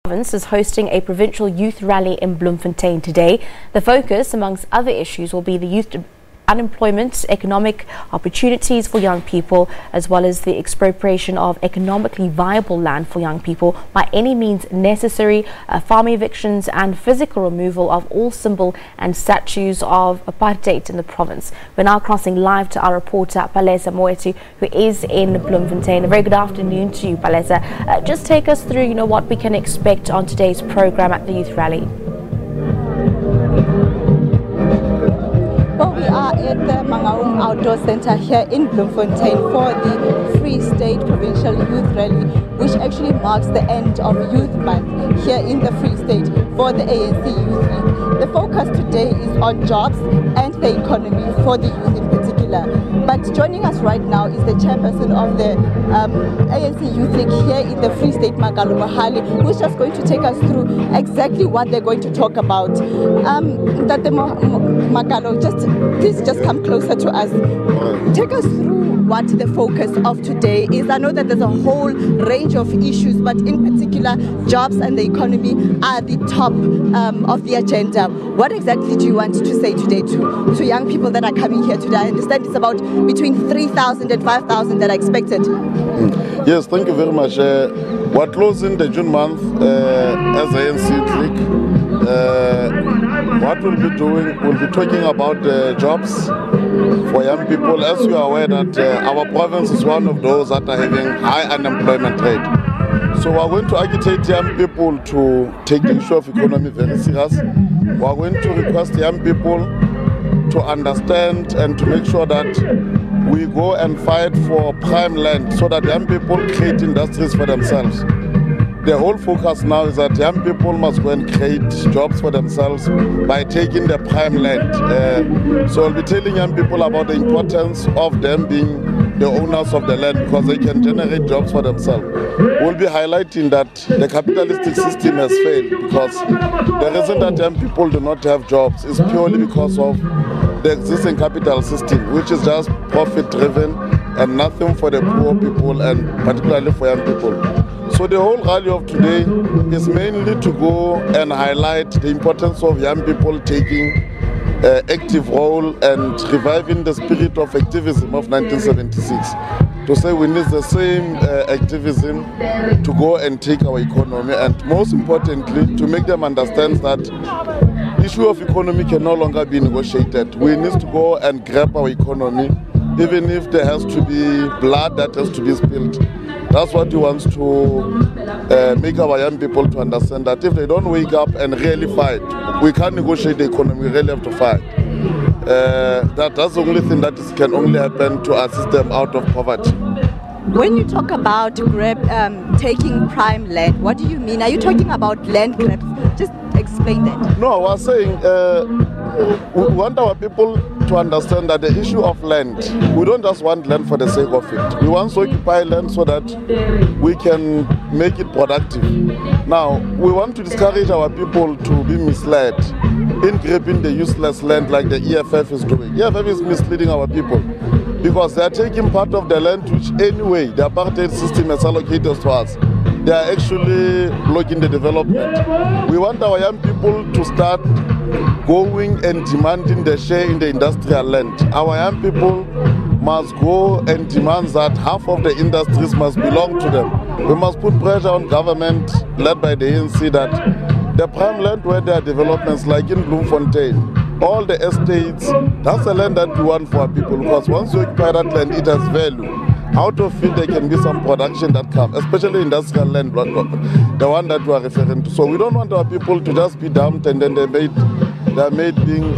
Province is hosting a provincial youth rally in Bloemfontein today. The focus, amongst other issues, will be the youth unemployment, economic opportunities for young people, as well as the expropriation of economically viable land for young people by any means necessary, farm evictions and physical removal of all symbol and statues of apartheid in the province. We're now crossing live to our reporter Palesa Moeti, who is in Bloemfontein. A very good afternoon to you, Palesa. Just take us through, what we can expect on today's program at the youth rally. Well, we are at the Mangaung Outdoor Center here in Bloemfontein for the Free State Provincial Youth Rally, which actually marks the end of Youth Month here in the Free State for the ANC Youth League. The focus today is on jobs and the economy for the youth in particular. But joining us right now is the chairperson of the ANC Youth League here in the Free State, Makalo Mohale, who's just going to take us through exactly what they're going to talk about. Makalo, please just come closer to us. Take us through what the focus of today is. I know that there's a whole range of issues, but in particular, jobs and the economy are the top of the agenda. What exactly do you want to say today to young people that are coming here today? I understand it's about between 3,000 and 5,000 that are expected. Yes, thank you very much. We're closing the June month as ANC League. What we'll be doing, we'll be talking about jobs for young people. As you are aware that our province is one of those that are having high unemployment rate. So we're going to agitate young people to take the issue of economy very serious. We're going to request young people to understand and to make sure that we go and fight for prime land so that young people create industries for themselves. The whole focus now is that young people must go and create jobs for themselves by taking the prime land. So I'll be telling young people about the importance of them being the owners of the land because they can generate jobs for themselves. We'll be highlighting that the capitalistic system has failed because the reason that young people do not have jobs is purely because of the existing capital system, which is just profit-driven and nothing for the poor people and particularly for young people. So the whole rally of today is mainly to go and highlight the importance of young people taking active role and reviving the spirit of activism of 1976. To say we need the same activism to go and take our economy, and most importantly to make them understand that the issue of economy can no longer be negotiated. We need to go and grab our economy, even if there has to be blood that has to be spilled. That's what we want to make our young people to understand, that if they don't wake up and really fight, we can't negotiate the economy, we really have to fight. That's the only thing that can only happen to assist them out of poverty. When you talk about taking prime land, what do you mean? Are you talking about land grabs? Just explain that. No, I was saying we want our people to understand that the issue of land, we don't just want land for the sake of it. We want to occupy land so that we can make it productive. Now, we want to discourage our people to be misled in grabbing the useless land like the EFF is doing. EFF is misleading our people because they are taking part of the land which anyway the apartheid system has allocated to us. They are actually blocking the development. We want our young people to start going and demanding the share in the industrial land. Our young people must go and demand that half of the industries must belong to them. We must put pressure on government led by the ANC that the prime land where there are developments like in Bloemfontein, all the estates, that's the land that we want for our people, because once you occupy that land, it has value. Out of it, there can be some production that comes, especially industrial land, the one that we are referring to. So we don't want our people to just be dumped and then they're made being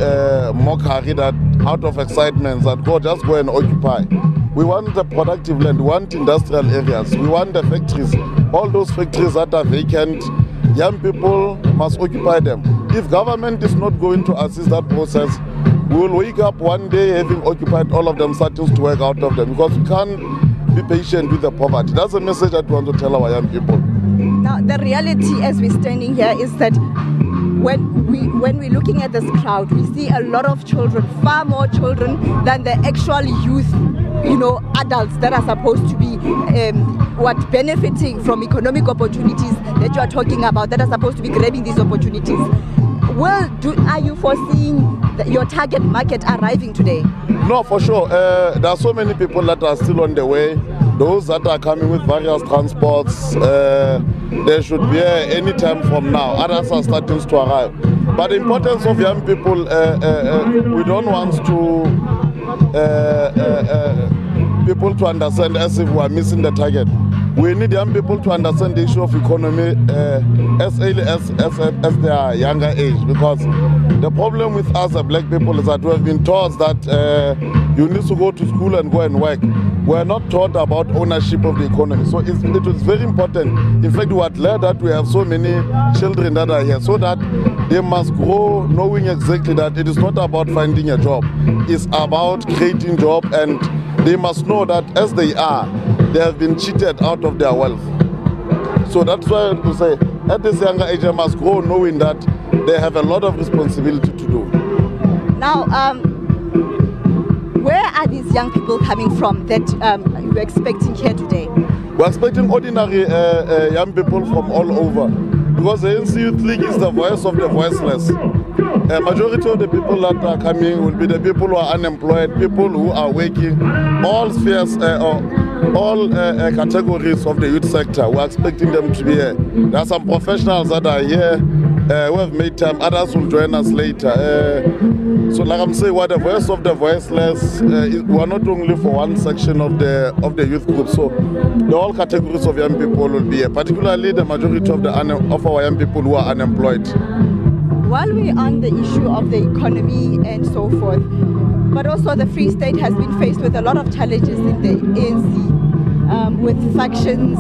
mockery that out of excitement that just go and occupy. We want the productive land, we want industrial areas, we want the factories. All those factories that are vacant, young people must occupy them. If government is not going to assist that process, we will wake up one day having occupied all of them, starting to work out of them, because we can't be patient with the poverty. That's a message that we want to tell our young people. Now, the reality as we're standing here is that when we're looking at this crowd, we see a lot of children, far more children than the actual youth, adults that are supposed to be benefiting from economic opportunities that you are talking about that are supposed to be grabbing these opportunities. Are you foreseeing your target market arriving today? No, for sure. There are so many people that are still on the way. Those that are coming with various transports, they should be here any time from now. Others are starting to arrive. But the importance of young people, we don't want people to understand as if we are missing the target. We need young people to understand the issue of economy as early as their younger age, because the problem with us, the black people, is that we have been taught that you need to go to school and go and work. We are not taught about ownership of the economy. So it was very important. In fact, we are glad that we have so many children that are here, so that they must grow knowing exactly that it is not about finding a job. It's about creating job, and they must know that as they have been cheated out of their wealth. So that's why to say at this younger age they must grow knowing that they have a lot of responsibility to do. Now, where are these young people coming from that you're expecting here today? We're expecting ordinary young people from all over, because the ANC Youth League is the voice of the voiceless. A majority of the people that are coming will be the people who are unemployed, people who are working, all spheres, all categories of the youth sector. We're expecting them to be here. There are some professionals that are here who have made time. Others will join us later. So like I'm saying, we're the voice of the voiceless. We're not only for one section of the youth group. So the all categories of young people will be here, particularly the majority of our young people who are unemployed. While we're on the issue of the economy and so forth, but also the Free State has been faced with a lot of challenges in the ANC, with factions.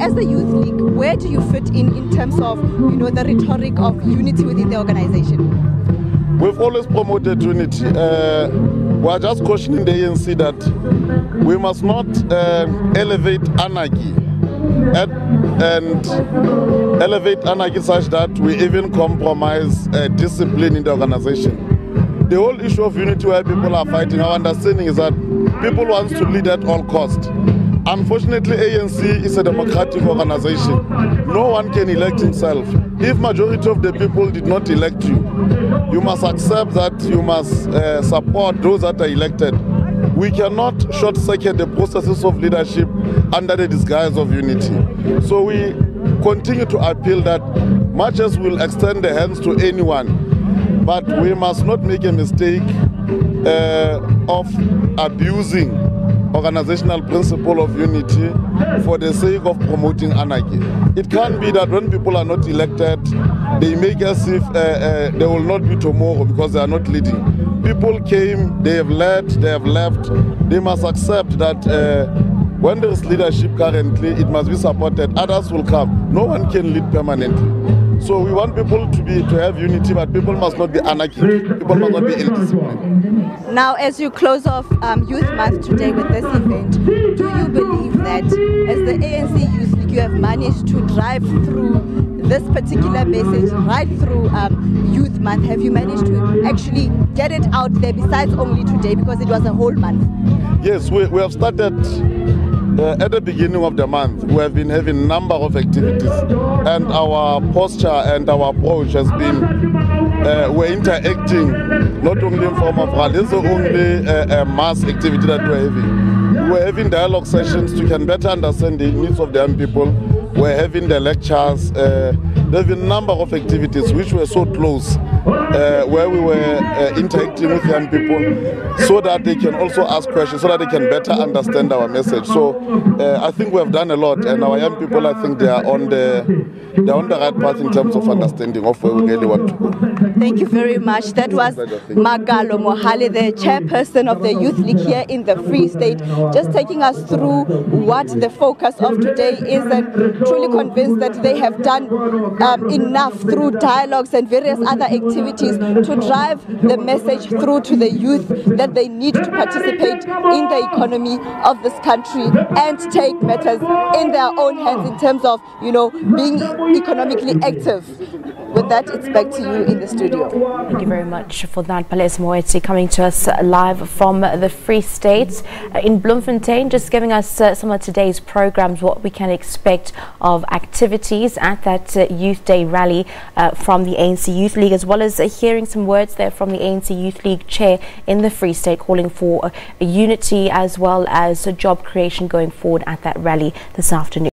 As the Youth League, where do you fit in terms of the rhetoric of unity within the organization? We've always promoted unity. We are just cautioning the ANC that we must not elevate anarchy and elevate anarchy such that we even compromise discipline in the organization. The whole issue of unity where people are fighting, our understanding is that people want to lead at all costs. Unfortunately, ANC is a democratic organization. No one can elect himself. If majority of the people did not elect you, you must accept that you must support those that are elected. We cannot short-circuit the processes of leadership under the disguise of unity. So we continue to appeal that much as we'll extend the hands to anyone, but we must not make a mistake of abusing organizational principle of unity for the sake of promoting anarchy. It can't be that when people are not elected, they make as if they will not be tomorrow because they are not leading. People came, they have led, they have left. They must accept that when there is leadership currently, it must be supported. Others will come. No one can lead permanently. So we want people to have unity, but people must not be anarchic. People must not be ill-disciplined. Now, as you close off Youth Month today with this event, do you believe that as the ANC Youth League, you have managed to drive through this particular message right through Youth Month? Have you managed to actually get it out there besides only today, because it was a whole month? Yes, we have started at the beginning of the month. We have been having a number of activities, and our posture and our approach has been we're interacting not only in form of rally. It's only a mass activity that we're having. We're having dialogue sessions to can better understand the needs of the young people. We're having the lectures. There have been a number of activities which were so close, where we were interacting with young people so that they can also ask questions, so that they can better understand our message. So I think we have done a lot, and our young people, I think they are on the right path in terms of understanding of where we really want to go. Thank you very much. That was Magalo Mohale, the chairperson of the Youth League here in the Free State, just taking us through what the focus of today is, and truly convinced that they have done enough through dialogues and various other activities activities to drive the message through to the youth that they need to participate in the economy of this country and take matters in their own hands in terms of, being economically active. With that, it's back to you in the studio. Thank you very much for that, Palesa Moeti, coming to us live from the Free State in Bloemfontein, just giving us some of today's programs, what we can expect of activities at that Youth Day rally from the ANC Youth League, as well as hearing some words there from the ANC Youth League chair in the Free State, calling for unity as well as job creation going forward at that rally this afternoon.